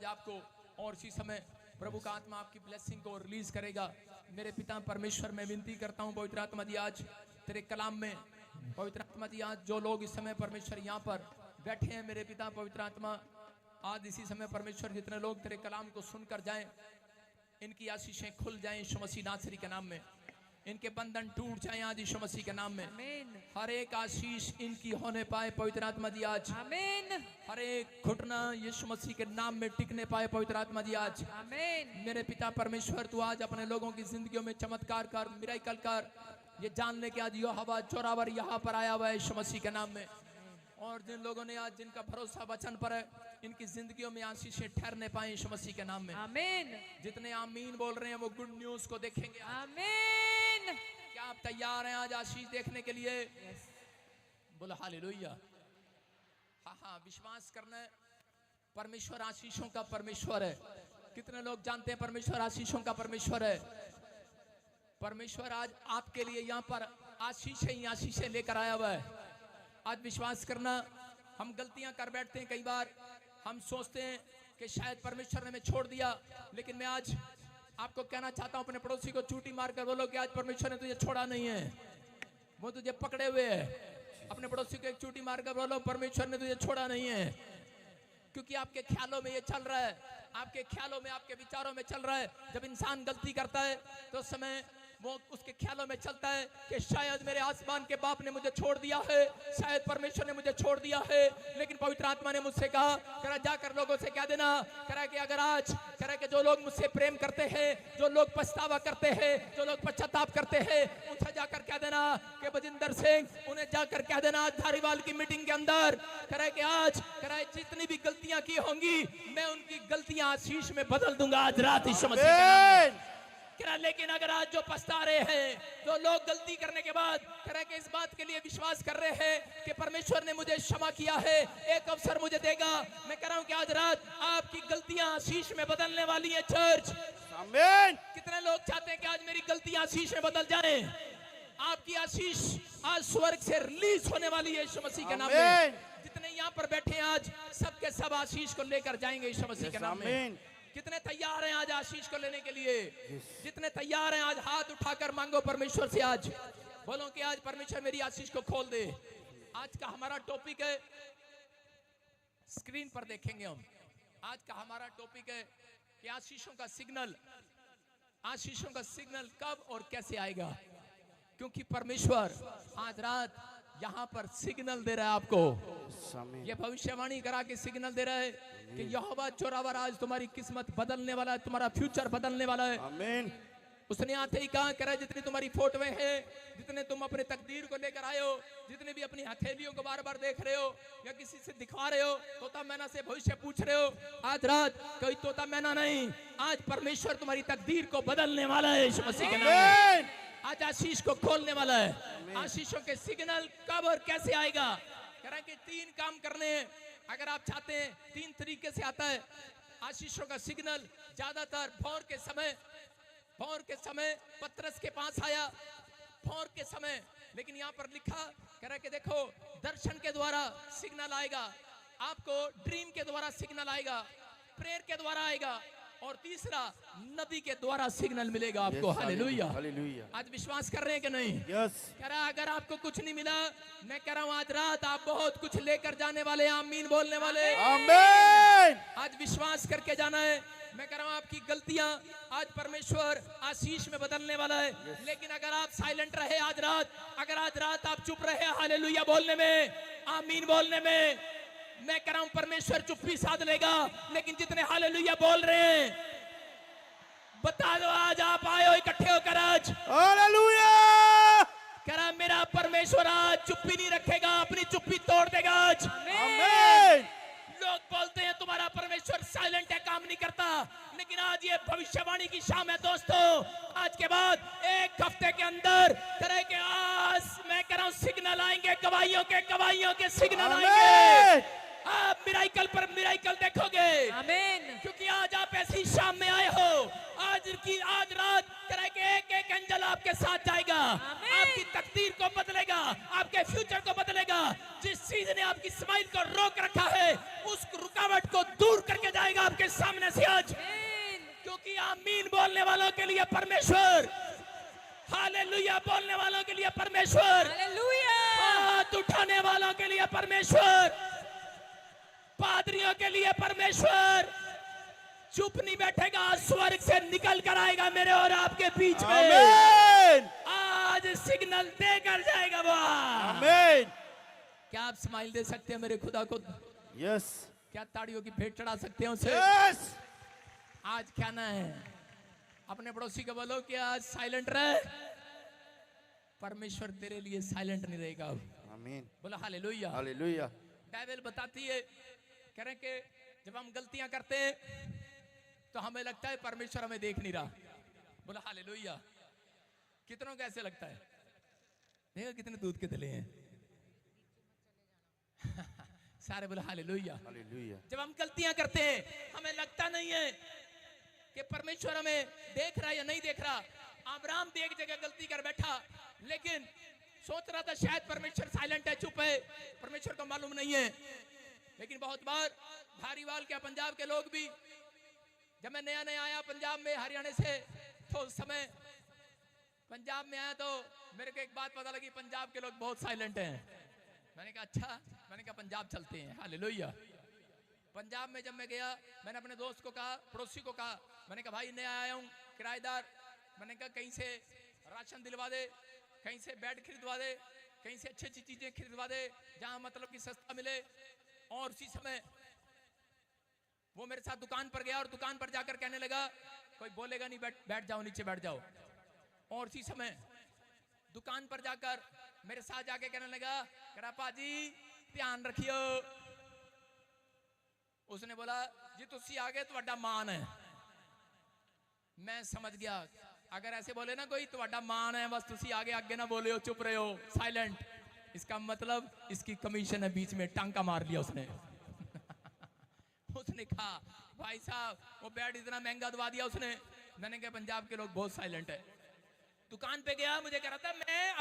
आपको, और इसी समय प्रभु का आत्मा आपकी ब्लेसिंग को रिलीज करेगा। मेरे पिता परमेश्वर, मैं विनती करता हूँ पवित्र आत्मा जी आज तेरे कलाम में, पवित्र आत्मा जी आज जो लोग इस समय परमेश्वर यहाँ पर बैठे हैं मेरे पिता पवित्र आत्मा, आज इसी समय परमेश्वर जितने लोग तेरे कलाम को सुनकर जाएं, इनकी आशीषें खुल जाएं यीशु मसीह नासरी के नाम में, इनके बंधन टूट जाएं आज यीशु मसीह के नाम में। आमीन। हर एक आशीष इनकी होने पाए पवित्र आत्मा जी आज। आमीन। हर एक घुटना यीशु मसीह के नाम में टिकने पाए पवित्र आत्मा जी आज। आमीन। मेरे पिता परमेश्वर तू आज अपने लोगों की जिंदगियों में चमत्कार कर, मिराकल कर, ये जान ले कि आज यो हवा जोरावर यहाँ पर आया हुआ है यीशु मसीह के नाम में। और जिन लोगों ने आज जिनका भरोसा वचन पर है, इनकी जिंदगियों में आशीषें ठहरने पाए यीशु मसीह के नाम में। आमीन। जितने आमीन बोल रहे हैं वो गुड न्यूज को देखेंगे। आमीन। क्या आप तैयार हैं आज आशीष देखने के लिए? बोलो हालेलुया। हाँ, विश्वास करना है, परमेश्वर आशीषों का परमेश्वर है। कितने लोग जानते हैं परमेश्वर आशीषों का परमेश्वर है? परमेश्वर आज आपके लिए यहाँ पर आशीषें ही आशीषें लेकर आया हुआ है। आज विश्वास करना, हम गलतियां कर बैठते हैं, कई बार हम सोचते हैं कि शायद परमेश्वर ने हमें छोड़ दिया, लेकिन मैं आज आपको कहना चाहता हूं, अपने पड़ोसी को चूटी मारकर बोलो कि आज परमेश्वर ने तुझे छोड़ा नहीं है, वो तुझे पकड़े हुए है। अपने पड़ोसी को एक चूटी मारकर बोलो परमेश्वर ने तुझे छोड़ा नहीं है, क्योंकि आपके ख्यालों में ये चल रहा है, आपके ख्यालों में, आपके विचारों में चल रहा है। जब इंसान गलती करता है तो उस समय वो उसके ख्यालों में चलता है कि शायद मेरे आसमान के बाप ने मुझे छोड़ दिया है, शायद परमेश्वर ने मुझे छोड़ दिया है। लेकिन पवित्र आत्मा ने मुझसे कहा, करा जाकर लोगों से कह देना, करा कि अगर आज, करा कि जो लोग मुझसे प्रेम करते हैं, जो लोग पछतावा करते हैं, जो लोग पश्चाताप करते हैं, उनसे जाकर कह देना कि बजिंदर सिंह, उन्हें जाकर कह देना आज धारीवाल की मीटिंग के अंदर, करा कि आज, करा जितनी भी गलतियां की होंगी मैं उनकी गलतियां आशीष में बदल दूंगा आज रात यीशु मसीह के नाम में। लेकिन अगर आज जो पछता रहे हैं, जो लोग गलती करने के बाद कह के इस बात के लिए विश्वास कर रहे हैं कि परमेश्वर ने मुझे क्षमा किया है, एक अवसर मुझे देगा, मैं कह रहा हूं कि आज रात आपकी गलतियां आशीष में बदलने वाली है चर्च। आमीन। कितने लोग चाहते हैं कि आज मेरी गलतियां आशीष में बदल जाएं? आपकी आशीष आज स्वर्ग से रिलीज होने वाली है यीशु मसीह के नाम में। जितने यहाँ पर बैठे हैं आज सबके सब आशीष को लेकर जाएंगे यीशु मसीह के नाम में। कितने तैयार हैं आज आशीष को लेने के लिए? जितने तैयार हैं आज हाथ उठाकर मांगो परमेश्वर से, आज बोलो कि आज परमेश्वर मेरी आशीष को खोल दे। आज का हमारा टॉपिक है, स्क्रीन पर देखेंगे हम, आज का हमारा टॉपिक है कि आशीषों का सिग्नल, आशीषों का सिग्नल कब और कैसे आएगा, क्योंकि परमेश्वर आज रात यहाँ पर सिग्नल दे रहा है आपको। ये भविष्यवाणी करा के सिग्नल दे रहा है कि यहोवा जोरावर आज तुम्हारी किस्मत बदलने वाला है, तुम्हारा फ्यूचर बदलने वाला है। आमीन। उसने आते ही कहा, करा जितनी तुम्हारी फोटोएं हैं, जितने तुम अपने तकदीर को लेकर आए हो, जितने भी अपनी हथेलियों को बार बार देख रहे हो या किसी से दिखा रहे हो, तोता मैना से भविष्य पूछ रहे हो, आज रात कोई तोता मैना नहीं, आज परमेश्वर तुम्हारी तकदीर को बदलने वाला है यीशु मसीह के नाम में। आज आशीष को खोलने वाला है। आशीषों के सिग्नल कब और कैसे आएगा? कह रहा कि 3 काम करने हैं अगर आप चाहते हैं। 3 तरीके से आता है आशीषों का सिग्नल। ज्यादातर भोर के समय पतरस के पास आया, भोर के समय, लेकिन यहाँ पर लिखा, कह रहा कि देखो दर्शन के द्वारा सिग्नल आएगा, आपको ड्रीम के द्वारा सिग्नल आएगा, प्रेयर के द्वारा आएगा, और तीसरा नबी के द्वारा सिग्नल मिलेगा आपको। हालेलुया। आज विश्वास कर रहे हैं कि नहीं? कह रहा अगर आपको कुछ नहीं मिला, मैं कह रहा हूँ आज रात आप बहुत कुछ लेकर जाने वाले। आमीन बोलने वाले। आमीन। आज विश्वास करके जाना है। मैं कह रहा हूँ आपकी गलतियां आज परमेश्वर आशीष में बदलने वाला है। लेकिन अगर आप साइलेंट रहे आज रात, अगर आज रात आप चुप रहे हालेलुया बोलने में, आमीन बोलने में, मैं कह रहा हूं परमेश्वर चुप्पी साध लेगा। लेकिन जितने हालेलुया बोल रहे हैं, बता दो आज आप आए हो इकट्ठे होकर आज हालेलुया। कह रहा मेरा परमेश्वर आज चुप्पी नहीं रखेगा, अपनी चुप्पी तोड़ देगा आज। आमीन। लोग बोलते हैं तुम्हारा परमेश्वर साइलेंट है, काम नहीं करता, लेकिन आज ये भविष्यवाणी की शाम है दोस्तों। आज के बाद 1 हफ्ते के अंदर तरह के आज मैं कह रहा हूं सिग्नल आएंगे, गवाहियों के सिग्नल आएंगे। आप मिराकल पर मिराकल देखोगे। आमीन। क्योंकि आज आप ऐसी शाम में आए हो, आज रात तरह के एक एंजल आपके साथ जाएगा, आपकी तकदीर को बदलेगा, आपके फ्यूचर को बदलेगा। जिस चीज ने आपकी स्माइल को रोक रखा है उस रुकावट को दूर करके जाएगा आपके सामने से आज। क्योंकि आमीन बोलने वालों के लिए परमेश्वर, हालेलुया बोलने वालों के लिए परमेश्वर, हालेलुया, हाथ उठाने वालों के लिए परमेश्वर, पादरियों के लिए परमेश्वर चुप नहीं बैठेगा, स्वर्ग से निकल कर आएगा मेरे और आपके बीच में। आमीन, आज सिग्नल देकर जाएगा वो। आमीन। क्या आप स्माइल दे सकते हैं मेरे खुदा को? यस, क्या ताड़ियों की भेंट चढ़ा सकते हैं उसे? यस। आज क्या ना है, अपने पड़ोसी को बोलो कि आज साइलेंट रहे, परमेश्वर तेरे लिए साइलेंट नहीं रहेगा। आमीन, बोलो हालेलुया। हालेलुया। बाइबल बताती है, कह रहे कि जब हम गलतियां करते हैं तो हमें लगता है परमेश्वर हमें देख नहीं रहा। बोलो हालेलुया। कितनों को ऐसे लगता है? देखो कितने दूध के दले हैं। सारे बोलो हालेलुया। हालेलुया। जब हम गलतियां करते हैं हमें लगता नहीं है कि परमेश्वर हमें देख रहा है या नहीं देख रहा। अब्राहम भी एक जगह गलती कर बैठा, लेकिन सोच रहा था शायद परमेश्वर साइलेंट है, चुप है, परमेश्वर को मालूम नहीं है। लेकिन बहुत बार धारीवाल क्या पंजाब के लोग भी, जब मैं नया नया आया पंजाब में हरियाणा से, तो उस समय पंजाब में आया तो मेरे को एक बात पता लगी, पंजाब के लोग बहुत साइलेंट हैं। मैंने कहा अच्छा, मैंने कहा पंजाब चलते हैं। हालेलुया। पंजाब में जब मैं गया, मैंने अपने दोस्त को कहा, पड़ोसी को कहा, मैंने कहा भाई नया आया हूँ, किराएदार, मैंने कहा कहीं से राशन दिलवा दे, कहीं से बेड खरीदवा दे, कहीं से अच्छी अच्छी चीजें खरीदवा दे जहां मतलब कि सस्ता मिले। और उसी समय वो मेरे साथ दुकान पर गया और दुकान पर जाकर कहने लगा कोई बोलेगा नहीं, बैठ जाओ, नीचे बैठ जाओ। और उसी समय दुकान पर जाकर मेरे साथ जाके कहने लगा करा पाजी ध्यान रखियो। उसने बोला जी तुसी आगे तो मान है। मैं समझ गया अगर ऐसे बोले ना कोई तो मान है, बस तुसी आगे आगे ना बोले हो, चुप रहे हो, साइलेंट, इसका मतलब इसकी कमीशन है। बीच में टांका मार लिया उसने। उसने कहा भाई साहब वो बेड इतना महंगा दवा दिया उसने। मैंने कहा पंजाब के लोग बहुत साइलेंट है। दुकान पे गया, मुझे कह रहा था मैं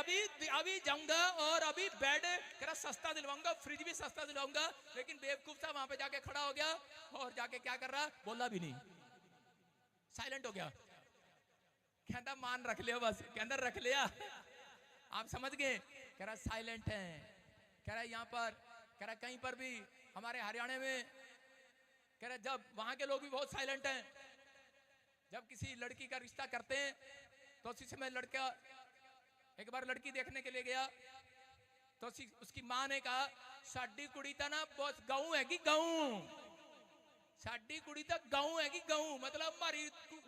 अभी जाऊंगा और अभी बेड कह रहा सस्ता दिलवाऊंगा, फ्रिज भी सस्ता दिलवाऊंगा, लेकिन बेवकूफ था वहां पे जाके खड़ा हो गया और जाके क्या कर रहा, बोला भी नहीं, साइलेंट हो गया। कहता मान रख लिया, बस कहता रख लिया। आप समझ गए? कह रहा साइलेंट है। कह रहा यहाँ पर, कह रहा कहीं पर भी हमारे हरियाणा में, कह रहा जब वहां के लोग भी बहुत साइलेंट हैं। जब किसी लड़की का रिश्ता करते हैं तो उसी समय लड़का, एक बार लड़की देखने के लिए गया तो उसकी माँ ने कहा साडी कुड़ी ता ना बहुत गाँव है कि गाँव, साडी कुड़ी तो गाँव है कि गाँव, मतलब हमारी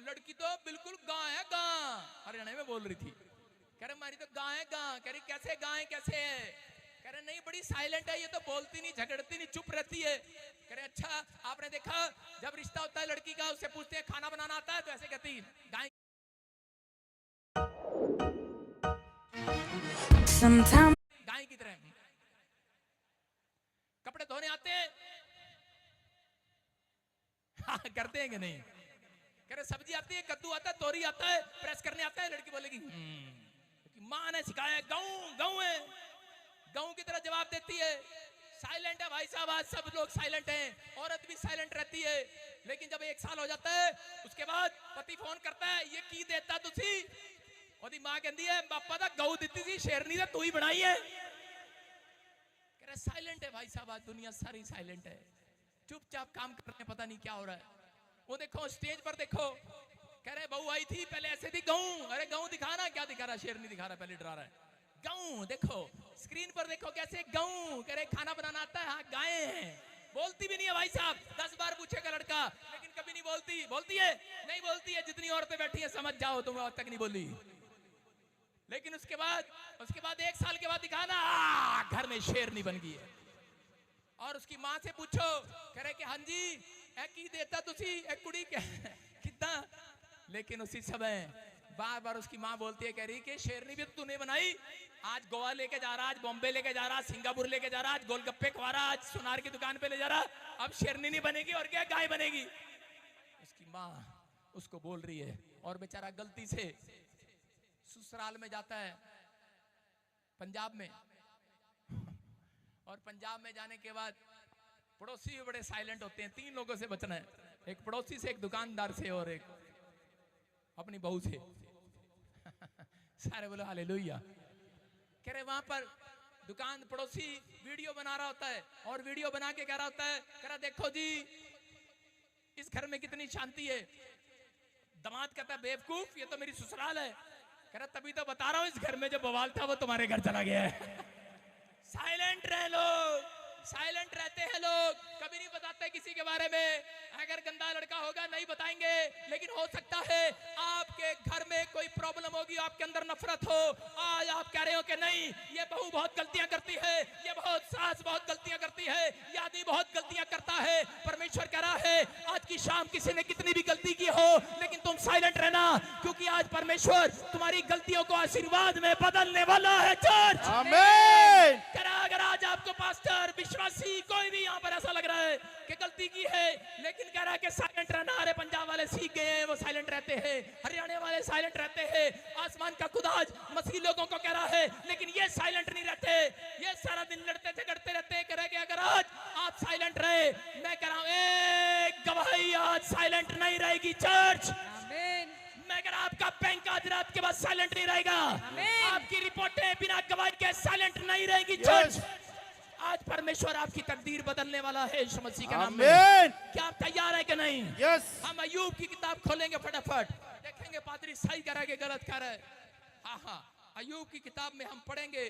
लड़की तो बिल्कुल गाँव है, गाँव हरियाणा में बोल रही थी। कह रहे हमारी तो गाँव है, गाँव। कह रही कैसे गाँव है, कैसे है? कह रहे नहीं बड़ी साइलेंट है, ये तो बोलती नहीं, झगड़ती नहीं, चुप रहती है। कह रहे अच्छा आपने देखा जब रिश्ता होता है लड़की का, उससे पूछते हैं खाना बनाना आता है, तो ऐसे कहती गाय। गाय की तरह। कपड़े धोने आते हैं, हाँ, करते हैं कि नहीं? कह रहे सब्जी आती है, कद्दू आता है, तोरी आता है, प्रेस करने आता है। लड़की बोलेगी माँ ने सिखाया, गाँव गाँव है, गाँव की तरह जवाब देती है। साइलेंट है भाई साहब, आज सब लोग साइलेंट हैं, औरत भी साइलेंट रहती है। लेकिन जब 1 साल हो जाता है उसके बाद पति फोन करता है, ये की देता तुसी? ओदी मां कहती है पापा दा गऊ दी थी, शेरनी दा तू ही बनाई है। कह रहा साइलेंट है भाई साहब, आज दुनिया सारी साइलेंट है, चुपचाप काम कर रहे हैं, पता नहीं क्या हो रहा है। वो देखो स्टेज पर देखो, कह रहे बहू आई थी पहले ऐसे थी गाँव, अरे गाँव दिखाना, क्या दिखा रहा, शेरनी दिखा रहा, पहले डरा रहा है। गाँव देखो, स्क्रीन पर देखो कैसे गाँव। कह रहे खाना बनाना आता है, हाँ गाय हैं, बोलती भी नहीं है भाई साहब। 10 बार पूछेगा लड़का लेकिन कभी नहीं बोलती। बोलती है? नहीं बोलती है। जितनी औरतें बैठी है समझ जाओ तुम, आज तक नहीं बोली। लेकिन उसके बाद 1 साल के बाद दिखाना, घर में शेरनी बन गई है। और उसकी माँ से पूछो, कह रहे कि हाँ जी ए की देता तुसी ए कुड़ी कितना। लेकिन उसी समय बार बार उसकी माँ बोलती है, कह रही कि शेरनी भी तूने बनाई, आज गोवा लेके जा रहा, आज बॉम्बे लेके जा रहा, सिंगापुर लेके जा रहा, आज गोलगप्पे खवा रहा, आज सुनार की दुकान पे ले जा रहा, अब शेरनी नहीं बनेगी और क्या गाय बनेगी। उसकी माँ उसको बोल रही है और बेचारा गलती से ससुराल में जाता है पंजाब में, और पंजाब में जाने के बाद पड़ोसी भी बड़े साइलेंट होते हैं। 3 लोगों से बचना है, एक पड़ोसी से, एक दुकानदार से, और एक अपनी बहू से। सारे बोलो हालेलुया। कह रहे वहां पर दुकान पड़ोसी वीडियो बना रहा होता है, और वीडियो बना के कह रहा होता है, कह रहा देखो जी इस घर में कितनी शांति है। दामाद कहता है बेवकूफ, ये तो मेरी ससुराल है। कह रहा तभी तो बता रहा हूं, इस घर में जो बवाल था वो तुम्हारे घर चला गया है। साइलेंट रहे लोग, साइलेंट रहते हैं लोग, कभी नहीं बताते किसी के बारे में। अगर गंदा लड़का होगा नहीं बताएंगे, लेकिन हो सकता है आपके घर में कोई प्रॉब्लम होगी, आपके अंदर नफरत हो। आज आप कह रहे हो कि नहीं ये बहू बहुत गलतियां करती है, ये बहुत सास बहुत गलतियां करती है, ये आदमी बहुत गलतियां करता है। परमेश्वर कह रहा है आज की शाम किसी ने कितनी भी गलती की हो, लेकिन तुम साइलेंट रहना, क्योंकि आज परमेश्वर तुम्हारी गलतियों को आशीर्वाद में बदलने वाला है। चर्च आमीन। अगर आज आपको पास्टर विश्वासी कोई भी यहाँ पर ऐसा लग रहा है कि गलती की है, लेकिन कह रहा है कि साइलेंट रहना। अरे पंजाब वाले सीख गए हैं, वो साइलेंट रहते हैं, हरियाणा वाले साइलेंट रहते हैं। आसमान का खुदा आज मसीही लोगों को कह रहा है, लेकिन ये साइलेंट नहीं रहते, ये सारा दिन लड़ते झगड़ते रहते। कह रहा है कि अगर आज आप साइलेंट रहे, मैं कह रहा हूं एक गवाही आज साइलेंट नहीं रहेगी। चर्च आमीन। मैं कह रहा आपका बैंक आज रात के बाद साइलेंट नहीं रहेगा, आमीन। आपकी रिपोर्टें बिना गवाही के साइलेंट नहीं रहेगी। चर्च आज परमेश्वर आपकी तकदीर बदलने वाला है यीशु मसीह के नाम में। आमीन। क्या आप तैयार है कि नहीं? यस। हम अय्यूब की किताब खोलेंगे फटाफट, देखेंगे पादरी सही कह रहा है कि गलत कह रहा है। हाँ हाँ, अय्यूब की किताब में हम पढ़ेंगे।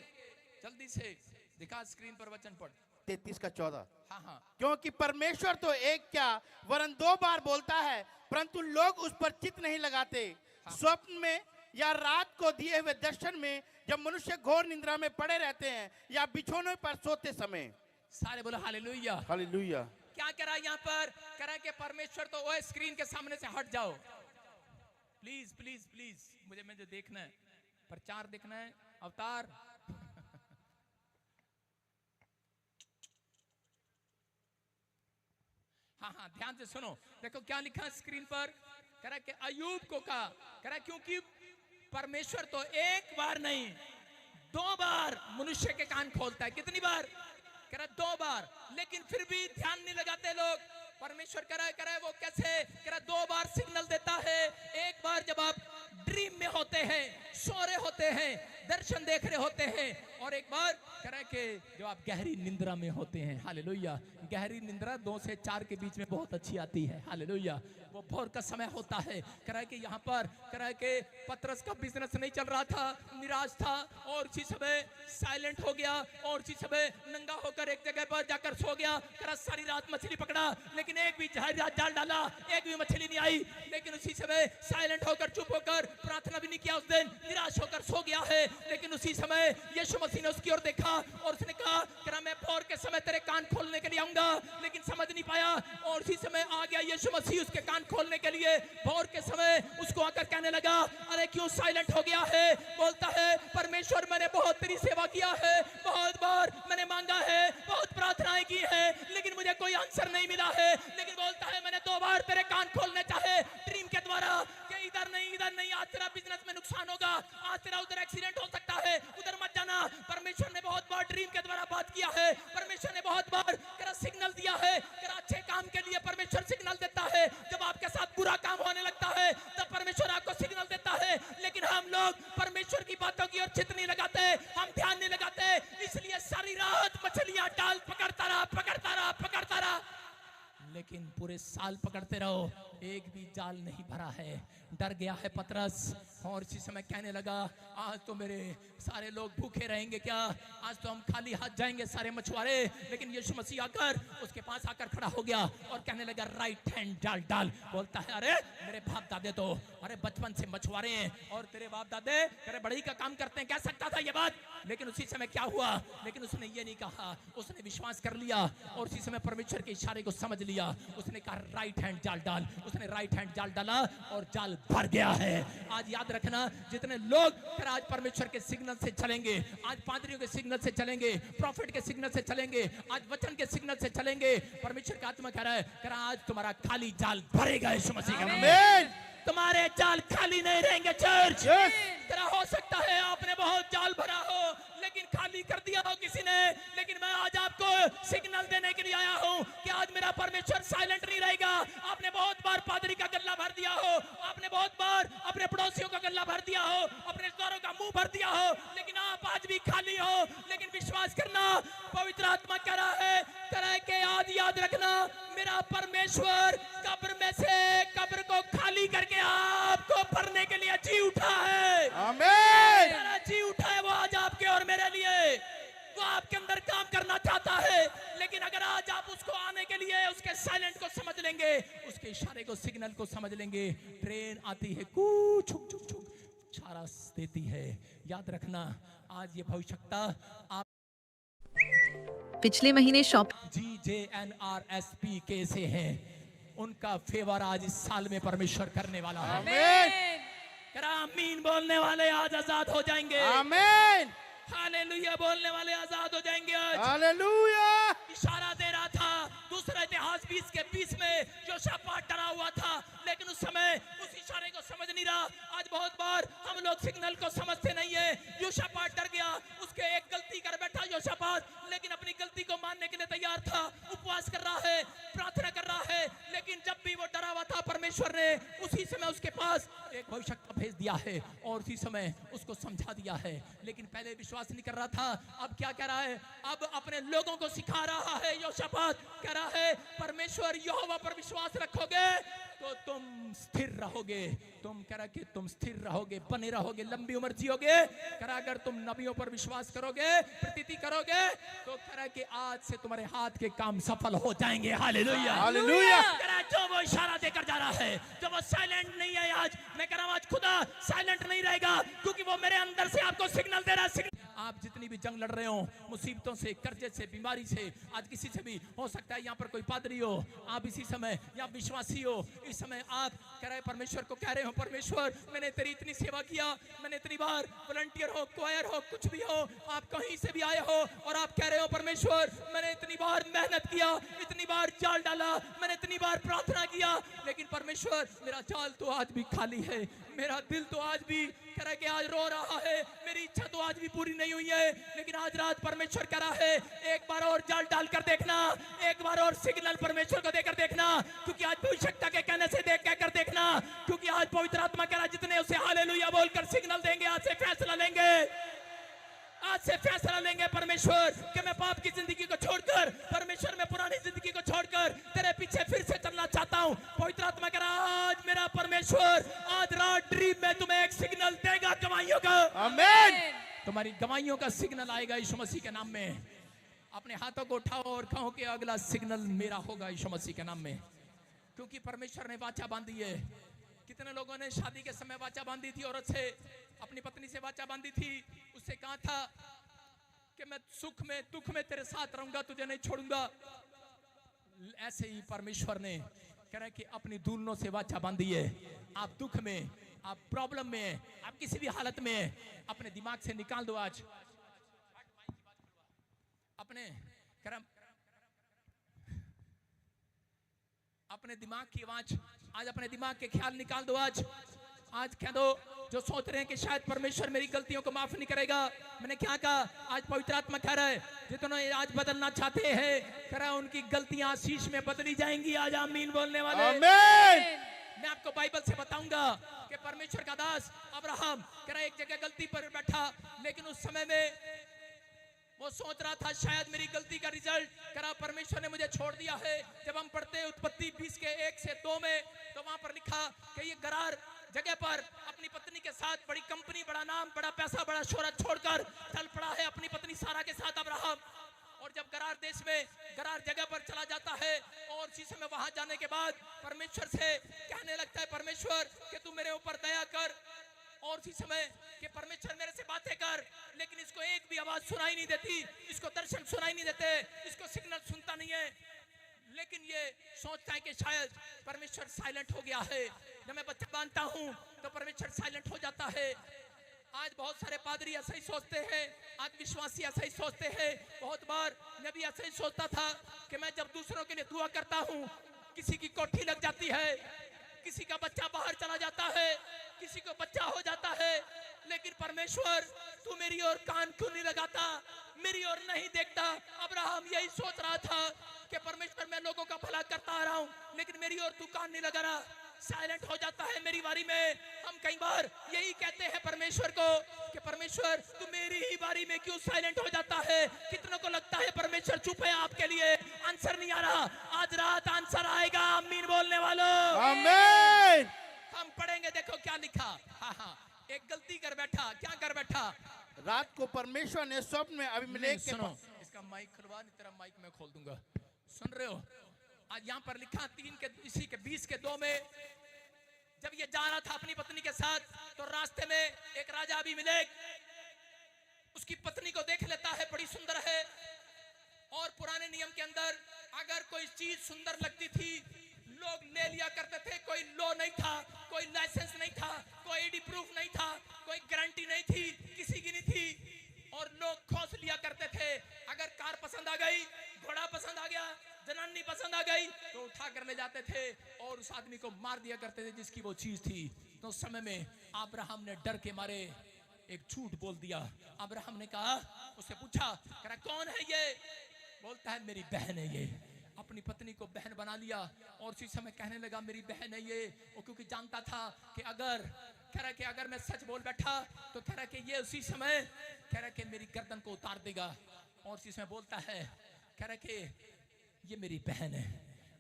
जल्दी से दिखा स्क्रीन पर वचन पढ़। 33 का 14। हाँ हाँ, क्योंकि परमेश्वर तो एक क्या वरन 2 बार बोलता है, परंतु लोग उस पर चित्त नहीं लगाते। स्वप्न में या रात को दिए हुए दर्शन में, जब मनुष्य घोर निंद्रा में पड़े रहते हैं, या बिछौने पर सोते समय। सारे बोलो हालेलुया। हालेलुया। क्या कह रहा है यहाँ पर? कह रहा है कि परमेश्वर तो वो स्क्रीन के सामने से हट जाओ, प्लीज प्लीज प्लीज। मुझे देखना है, प्रचार देखना है, अवतार। हाँ हाँ, ध्यान से सुनो, देखो क्या लिखा है स्क्रीन पर। कह रहा है कि अय्यूब को कहा, कह रहा है क्योंकि परमेश्वर तो एक बार नहीं 2 बार मनुष्य के कान खोलता है। कितनी बार? कह रहा है 2 बार, लेकिन फिर भी ध्यान नहीं लगाते लोग। परमेश्वर कह रहा है वो कैसे? कह रहा 2 बार सिग्नल देता है। एक बार जब आप ड्रीम में होते हैं, सो रहे होते हैं, दर्शन देख रहे होते हैं, और एक बार कह रहा है कि जब आप गहरी निंद्रा में होते हैं। हालेलुया। गहरी निंद्रा 2 से 4 के बीच में बहुत अच्छी आती है। हालेलुया। वो भोर का समय होता है। कह रहा है कि यहाँ पर कह रहा है कि पतरस का बिजनेस नहीं चल रहा था, निराश था, और उसी समय साइलेंट हो गया, और उसी समय नंगा होकर एक जगह पर जाकर सो गया। कह रहा सारी रात मछली पकड़ा, लेकिन एक भी जाल डाला, एक भी मछली नहीं आई। लेकिन उसी समय साइलेंट होकर, चुप होकर, प्रार्थना भी नहीं किया उस दिन, निराश होकर सो गया है। लेकिन उसी समय यीशु मसीह ने उसकी ओर देखा और उसने कहा कि मैं भोर के समय तेरे कान खोलने के लिए आऊंगा, लेकिन समझ नहीं पाया। और उसी समय आ गया यीशु मसीह उसके कान खोलने के लिए। भोर के समय उसको आकर कहने लगा, अरे क्यों साइलेंट हो गया है? बोलता है परमेश्वर मैंने बहुत तेरी सेवा किया है, बहुत बार मैंने मांगा है, बहुत प्रार्थनाएं की है, लेकिन मुझे कोई आंसर नहीं मिला है। लेकिन बोलता है मैंने 2 बार तेरे कान खोलने चाहे ड्रीम के द्वारा, कि इधर नहीं, आज तेरा बिजनेस में नुकसान होगा, आज तेरा उधर एक्सीडेंट हो सकता है, उधर मत जाना। परमेश्वर ने बहुत बार ड्रीम के द्वारा बात किया है। परमेश्वर ने बहुत बार सिग्नल दिया है। अच्छे काम के लिए परमेश्वर सिग्नल देता है। जब आपके साथ बुरा काम होने लगता है तब परमेश्वर आपको सिग्नल देता है। लेकिन हम लोग परमेश्वर की बातों की ओर चित्त नहीं लगाते, हम ध्यान नहीं लगाते, इसलिए सारी रात मछलियां जाल पकड़ता रहा, लेकिन पूरे साल पकड़ते रहो, एक भी जाल नहीं भरा है। डर गया है पतरस, और इसी समय कहने लगा आज तो मेरे सारे लोग भूखे रहेंगे क्या? आज तो हम खाली हाथ जाएंगे सारे मछुआरे। लेकिन यीशु मसीह आकर उसके पास आकर खड़ा हो गया और कहने लगा राइट हैंड जाल डाल। बोलता है अरे मेरे बाप दादे तो अरे बचपन से मछुआरे हैं, और तेरे बाप दादे तेरे बड़ई का काम करते हैं, कह सकता था ये बात। लेकिन उसी समय क्या हुआ? लेकिन उसने ये नहीं कहा, उसने विश्वास कर लिया और उसी समय परमेश्वर के इशारे को समझ लिया। उसने कहा राइट हैंड जाल डाल। उसने राइट हैंड जाल डाला और जाल भर गया है। आज याद रखना, जितने लोग फिर आज परमेश्वर के सिग्नल से चलेंगे, आज पादरियों के सिग्नल से चलेंगे, प्रॉफिट के सिग्नल से चलेंगे, आज वचन के सिग्नल से चलेंगे, परमेश्वर का आत्मा कह रहा है आज तुम्हारा खाली जाल भरेगा यीशु मसीह के नाम में। तुम्हारे जाल खाली नहीं रहेंगे चर्च। तेरा हो सकता है आपने बहुत जाल भरा हो लेकिन खाली कर दिया हो किसी ने, लेकिन मैं आज आपको सिग्नल देने के लिए आया हूं कि आज मेरा परमेश्वर साइलेंट नहीं रहेगा। आपने बहुत बार पादरी का गल्ला भर दिया हो, आपने बहुत बार अपने पड़ोसियों का गल्ला भर दिया हो, अपने रिश्तेदारों का मुंह भर दिया हो, लेकिन आप आज भी खाली हो। लेकिन विश्वास करना, पवित्र आत्मा कह रहा है तरह के याद रखना, मेरा परमेश्वर कब्र में से कब्र को खाली करके आपको भरने के लिए जी उठा है। आमीन। मेरा जी उठा है वो आज आपके और मेरे लिए। वो आपके अंदर काम करना चाहता है, लेकिन अगर आज आप उसको आने के लिए उसके साइलेंट को समझ लेंगे, उसके इशारे को, सिग्नल को समझ लेंगे। ट्रेन आती है, कुछ छुक छुक छुक इशारा देती है। याद रखना, आज ये भविष्यता आप पिछले महीने शॉप GJNRSP कैसे हैं, उनका फेवर आज इस साल में परमेश्वर करने वाला है। आमीन। करा आमीन बोलने वाले आज आजाद हो जाएंगे। आमीन। हालेलुया बोलने वाले आजाद हो जाएंगे आज। हालेलुया। इशारा दे रहा था दूसरा इतिहास 20 के 20 में योशापात डरा हुआ था, लेकिन उस समय उस इशारे को समझ नहीं रहा। आज बहुत बार हम लोग सिग्नल को समझते नहीं है। योशापात डर गया, उसके एक गलती कर बैठा योशापात, लेकिन अपनी गलती को मानने के लिए तैयार था, उपवास कर रहा है, प्रार्थना कर रहा है, लेकिन जब भी वो डरा हुआ था परमेश्वर ने उसी समय उसके पास एक भविष्यवक्ता भेज दिया है और उसी समय उसको समझा दिया है। लेकिन पहले विश्वास नहीं कर रहा था, अब क्या कह रहा है, अब अपने लोगों को सिखा रहा है। योशापात कह रहा है परमेश्वर यहोवा पर विश्वास रखोगे तो तुम स्थिर रहोगे। तुम कह रहा कि तुम स्थिर रहोगे, बने रहोगे, लंबी उम्र जियोगे। कह रहा अगर तुम नबियों पर विश्वास करोगे, प्रतीति करोगे, तो कह रहा कि आज से तुम्हारे हाथ के काम सफल हो जाएंगे। Hallelujah hallelujah. कह रहा जो वो इशारा देकर जा रहा है, जो वो साइलेंट नहीं है आज, मैं कह रहा हूं आज खुदा साइलेंट नहीं रहेगा, क्योंकि वो मेरे अंदर से आपको सिग्नल दे रहा है। आप जितनी भी जंग लड़ रहे हो, मुसीबतों से, कर्जे से, बीमारी से, आज किसी से भी हो सकता है, यहाँ पर कोई पादरी हो, आप इसी समय या विश्वासी हो, इस समय आप कह रहे परमेश्वर को कह रहे हो परमेश्वर मैंने तेरी इतनी सेवा किया, मैंने इतनी बार वॉलंटियर हो, क्वायर हो, कुछ भी हो, आप कहीं से भी आए हो और आप कह रहे हो परमेश्वर मैंने इतनी बार मेहनत किया, इतनी बार जाल डाला, मैंने इतनी बार प्रार्थना किया, लेकिन परमेश्वर मेरा जाल तो आज भी खाली है, मेरा दिल तो आज भी कह रहा है कि आज रो रहा है, मेरी इच्छा तो आज भी पूरी नहीं हुई है। लेकिन आज रात परमेश्वर कह रहा है एक बार और जाल डालकर देखना, एक बार और सिग्नल परमेश्वर को देकर देखना, क्योंकि आज भविष्यवक्ता के कहने से देख कहकर देखना, क्योंकि आज पवित्र आत्मा कह रहा है जितने उसे हालेलुया बोलकर सिग्नल देंगे, आज से फैसला लेंगे, आज से फैसला लेंगे परमेश्वर कि मैं पाप की जिंदगी को छोड़कर, परमेश्वर मैं पुरानी जिंदगी को छोड़कर तेरे पीछे फिर से चलना चाहता हूं। पवित्र आत्मा कह रहा आज मेरा परमेश्वर आज रात ड्रीम में तुम्हें एक सिग्नल देगा गवाहियों का। आमीन। तुम्हारी गवाहियों का सिग्नल आएगा यीशु मसीह के नाम में। अपने हाथों को उठाओ और कहो कि अगला सिग्नल मेरा होगा यीशु मसीह के नाम में, क्योंकि परमेश्वर ने वाचा बांधी है। कितने लोगों ने शादी के समय वाचा बांधी थी, औरत से, अपनी पत्नी से वाचा बांधी थी, उससे कहा था कि मैं सुख में दुख में तेरे साथ रहूंगा, तुझे नहीं छोड़ूंगा। ऐसे ही परमेश्वर ने कह रहा है कि अपनी दुल्हनों से वाचा बांधी है। आप दुख में, आप प्रॉब्लम में, आप किसी भी हालत में, अपने दिमाग से निकाल दो आज अपने अपने दिमाग की आवाज, आज अपने दिमाग के ख्याल निकाल दो। आज कह दो जो सोच रहे हैं कि शायद परमेश्वर मेरी गलतियों को माफ नहीं करेगा, मैंने क्या कहा, आज पवित्र आत्मा कह रहा है जितने आज बदलना चाहते हैं, कह रहा है उनकी गलतियां आशीष में बदली जाएंगी। आज आमीन बोलने वाले। आमीन। मैं आपको बाइबल से बताऊंगा कि परमेश्वर का दास अब्राहम कह रहा है एक जगह गलती पर बैठा, लेकिन उस समय में वो सोच रहा था शायद मेरी गलती का रिजल्ट करा परमेश्वर ने मुझे छोड़ दिया है। जब हम पढ़ते उत्पत्ति 20 के 1 से 2 में, तो वहां पर लिखा कि ये गरार जगह पर अपनी पत्नी के साथ बड़ी कंपनी, बड़ा नाम, बड़ा पैसा, बड़ा शोहरत छोड़कर चल पड़ा है अपनी पत्नी सारा के साथ अब्राहम। और जब गरार देश में, गरार जगह पर चला जाता है और उसी समय वहां जाने के बाद परमेश्वर से कहने लगता है परमेश्वर कि तू मेरे ऊपर दया कर, और उसी समय कि परमेश्वर मेरे से बातें कर, लेकिन इसको एक भी आवाज सुनाई नहीं देती, इसको दर्शन सुनाई नहीं देते, इसको सिग्नल सुनता नहीं है। लेकिन ये सोचता है कि शायद परमेश्वर साइलेंट हो गया है। जब मैं बच्चा बांधता हूं तो परमेश्वर साइलेंट हो जाता है। आज बहुत सारे पादरी ऐसा ही सोचते हैं, आज विश्वासी ऐसा ही सोचते हैं। बहुत बार मैं भी ऐसा ही सोचता था कि मैं जब दूसरों के लिए दुआ करता हूं, किसी की कोठी लग जाती है, किसी का बच्चा बाहर चला जाता है, किसी को बच्चा हो जाता है, लेकिन परमेश्वर तू मेरी ओर कान क्यों नहीं लगाता, मेरी ओर नहीं देखता। अब्राहम यही सोच रहा था कि परमेश्वर मैं लोगों का भला करता आ रहा हूं, लेकिन मेरी ओर तू कान नहीं लगा रहा, साइलेंट हो जाता है मेरी बारी में। हम कई बार यही कहते हैं परमेश्वर को कि परमेश्वर तू मेरी ही बारी में क्यों साइलेंट हो जाता है। कितनों को लगता है परमेश्वर चुप है आपके लिए, आंसर नहीं आ रहा। आज रात आंसर आएगा, आमीन बोलने वालों। आमीन। हम पढ़ेंगे, देखो क्या लिखा। हाँ, एक गलती कर बैठा। क्या कर बैठा? रात को परमेश्वर ने स्वप्न में अबीमेलेक के सुनो, इसका माइक खुलवा, नहीं तेरा माइक मैं खोल दूंगा। सुन रहे हो? आज यहाँ पर लिखा 3 के इसी के 20 के 2 में, जब ये जा रहा था अपनी पत्नी के साथ, तो रास्ते में एक राजा अबीमेलेक उसकी पत्नी को देख लेता है, बड़ी सुंदर है। और पुराने नियम के अंदर अगर कोई चीज सुंदर लगती थी लोग ले लिया करते थे। कोई लॉ नहीं था, कोई लाइसेंस नहीं था, कोई आईडी प्रूफ नहीं था, कोई गारंटी नहीं थी, किसी की नहीं थी, और लोग खोस लिया करते थे। अगर कार पसंद आ गई, घोड़ा पसंद आ गया, जनानी पसंद आ गई, तो उठा कर ले जाते थे और उस आदमी को मार दिया करते थे जिसकी वो चीज थी। तो उस समय में अब्राहम ने डर के मारे एक झूठ बोल दिया। अब्राहम ने कहा, उससे पूछा, कह रहा कौन है ये? बोलता है मेरी बहन है ये। अपनी पत्नी को बहन बना लिया और उसी समय कहने लगा मेरी बहन है ये। वो क्योंकि जानता था कि अगर मैं सच बोल बैठा तो कह रहा कि ये उसी समय कह रहा कि मेरी गर्दन को उतार देगा। और उसी समय बोलता है, कह रहा कि ये मेरी बहन है।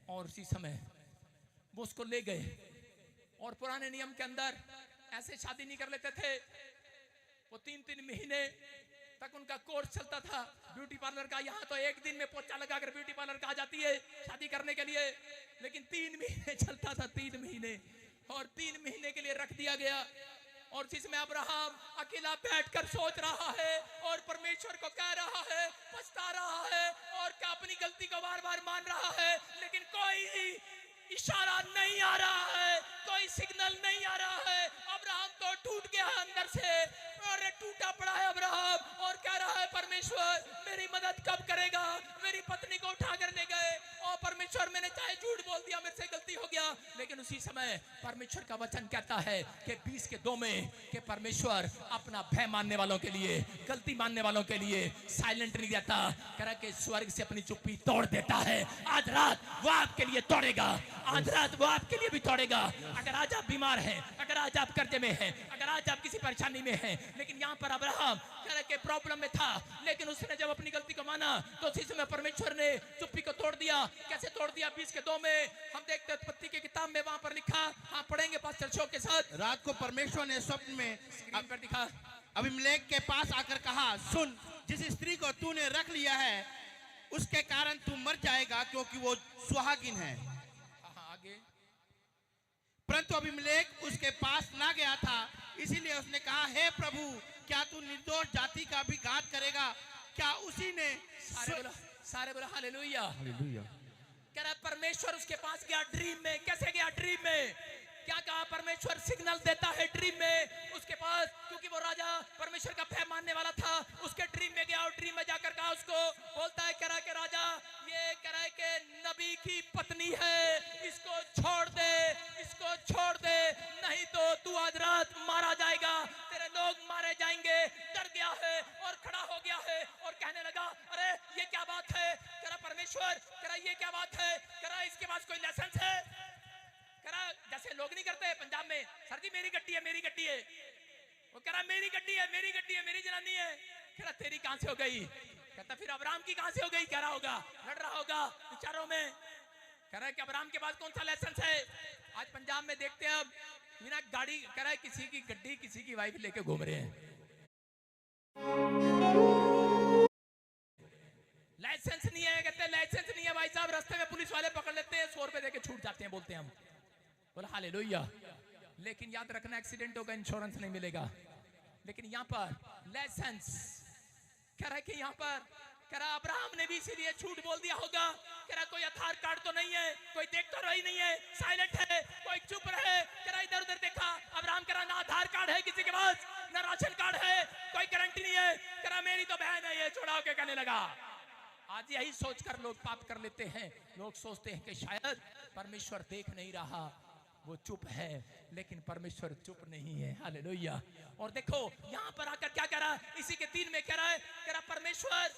और उसी समय वो उसको ले गए। और पुराने नियम के अंदर ऐसे शादी नहीं कर लेते थे। वो 3-3 महीने तक उनका कोर्स चलता था ब्यूटी पार्लर का। यहाँ तो एक दिन में पोछा लगाकर ब्यूटी पार्लर का आ जाती है शादी करने के लिए, लेकिन 3 महीने चलता था, 3 महीने। और 3 महीने के लिए रख दिया गया। और जिसमें अब्राहम अकेला बैठकर सोच रहा है और परमेश्वर को कह रहा है, पछता रहा है और क्या अपनी गलती को बार बार मान रहा है, लेकिन कोई इशारा नहीं आ रहा है, कोई सिग्नल नहीं आ रहा है। अब्राहम तो टूट गया अंदर से, और टूटा पड़ा है अब्राहम और कह रहा है परमेश्वर मेरी मदद कब करेगा। मेरी पत्नी को उठा कर ले गए और परमेश्वर मैंने चाहे झूठ बोल दिया, मेरे से गलती हो गया, लेकिन उसी समय परमेश्वर का वचन कहता है कि 20 के 2 में कि परमेश्वर अपना भय मानने वालों के लिए, गलती मानने वालों के लिए साइलेंट नहीं रहता। कह रहा कि स्वर्ग से अपनी चुप्पी तोड़ देता है। आज रात वो आपके लिए तोड़ेगा, आज रात वो आपके लिए भी तोड़ेगा। अगर आज आप बीमार हैं, अगर आज आप कर्जे में हैं, अगर आज आप किसी परेशानी में हैं, लेकिन यहाँ पर अब्राहम कह रहा कि प्रॉब्लम में था, लेकिन उसने जब अपनी गलती को माना तो उसी समय परमेश्वर ने चुप्पी को तोड़ दिया। कैसे तोड़ दिया? 20 के 2 में हम देखते हैं उत्पत्ति की किताब में, वहां पर लिखा, हाँ पढ़ेंगे पास्टर शो के साथ। रात को परमेश्वर ने स्वप्न में स्क्रीन पर दिखा, अबीमेलेक के पास आकर कहा, सुन, जिस स्त्री को तूने रख लिया है उसके कारण तू मर जाएगा, क्योंकि वो सुहागिन है। आगे। परंतु अबीमेलेक उसके पास ना गया था, इसीलिए उसने कहा, हे प्रभु, क्या तू निर्दोष जाति का भी घात करेगा? क्या उसी ने सारे बोला हालेलुया। कह रहा परमेश्वर उसके पास गया ड्रीम में। कैसे गया ड्रीम में? क्या कहा? परमेश्वर सिग्नल देता है ड्रीम में उसके पास, क्योंकि वो राजा परमेश्वर का भय मानने वाला था। उसके ड्रीम में गया और ड्रीम में जाकर कहा उसको, बोलता है, कह रहा है कि राजा, ये कह रहा है कि नबी की पत्नी है, इसको छोड़ दे, इसको छोड़ दे, नहीं तो तू आज रात मारा जाएगा, तेरे लोग मारे जाएंगे। डर गया है और खड़ा हो गया है और कहने लगा, अरे ये क्या बात है? कह रहा परमेश्वर, कह रहा ये क्या बात है? कह रहा इसके पास कोई लाइसेंस है? कह रहा जैसे लोग नहीं करते पंजाब में, सर जी मेरी गड्डी है, मेरी गड्डी है। वो कह रहा मेरी गड्डी है, मेरी गड्डी है, मेरी जनानी है। कह रहा तेरी कहां से हो गई? कहता फिर अब्राहम की कहां से हो गई? कह रहा होगा लड़ रहा होगा विचारों में। कह रहा है कि अब्राहम के पास कौन सा लाइसेंस है? आज पंजाब में देखते हैं अब बिना गाड़ी, कह रहा है किसी की गड्डी किसी की वाइफ लेके घूम रहे हैं। लाइसेंस नहीं है, कहते लाइसेंस नहीं है भाई साहब, रास्ते में पुलिस वाले पकड़ लेते हैं, 100 रुपए देके छूट जाते हैं, बोलते हैं हम। बोला हालेलुया। लेकिन याद रखना, एक्सीडेंट होगा इंश्योरेंस नहीं मिलेगा। लेकिन यहाँ पर लाइसेंस कह रहा है कि यहाँ पर कह रहा अब्राहम ने भी इसीलिए झूठ बोल दिया होगा। कह रहा कोई आधार कार्ड तो नहीं है, कोई देख तो रही नहीं है, साइलेंट है, कोई चुप रहे। कह रहा इधर उधर देखा, अब्राहम कह रहा ना आधार कार्ड है किसी के पास, ना राशन कार्ड है, कोई गारंटी नहीं है। कह रहा मेरी तो बहन है ये, छोड़ा होके कहने लगा। आज यही सोचकर लोग पाप कर लेते हैं। लोग सोचते हैं कि शायद परमेश्वर देख नहीं रहा। वो चुप है, लेकिन परमेश्वर चुप नहीं है। हालेलुया। और देखो यहाँ पर आकर क्या कह रहा है, इसी के 3 में कह रहा है, कह रहा परमेश्वर,